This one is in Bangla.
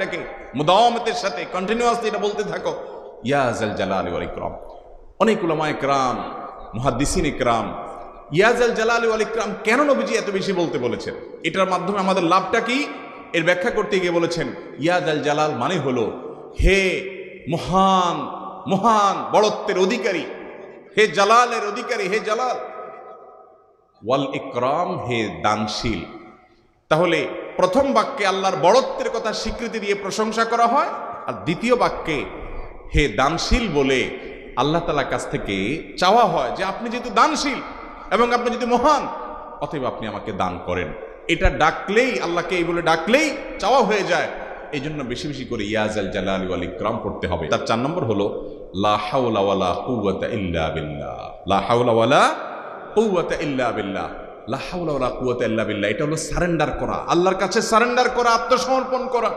এটাকে মুদাওয়ামাতের সাথে কন্টিনিউয়াসলি এটা বলতে থাকো, ইয়া জাল জালালি ওয়াল ইকরাম। অনেক উলামায়ে কেরাম, মুহাদ্দিসিনে কেরাম ইয়া জাল জালালি ওয়াল ইকরাম কেন নবীজি এত বেশি বলতে বলেছেন, এটার মাধ্যমে আমাদের লাভটা কি, এর ব্যাখ্যা করতে গিয়ে বলেছেন ইয়া জাল জালাল মানে হলো হে মহান মহান বড়ত্বের অধিকারী, হে জালালের অধিকারী, হে জালাল, ওয়াল ইকরাম হে দানশীল। তাহলে প্রথম বাক্যে আল্লাহর বড়ত্বের কথা স্বীকৃতি দিয়ে প্রশংসা করা হয়, আর দ্বিতীয় বাক্যে হে দানশীল বলে আল্লাহ তাআলার কাছ থেকে চাওয়া হয় যে আপনি যেহেতু দানশীল এবং আপনি যদি মহান, অতএব আপনি আমাকে দান করেন। এটা ডাকলেই, আল্লাহকে এই বলে ডাকলেই চাওয়া হয়ে যায়। এই জন্য বেশি বেশি করে ইয়া জাল জালালি ওয়াল ইকরাম পড়তে হবে। তার 4 নম্বর হলো লা হাওলা ওয়ালা কুওয়াতা ইল্লা বিল্লাহ। লা হাওলা ওয়ালা কুওয়াতা ইল্লা বিল্লাহ। লা হাওলা ওয়ালা কুওয়াতা ইল্লা বিল্লাহ, এটা হলো সারেন্ডার করা, আল্লাহর কাছে সারেন্ডার করা, আত্মসমর্পণ করা।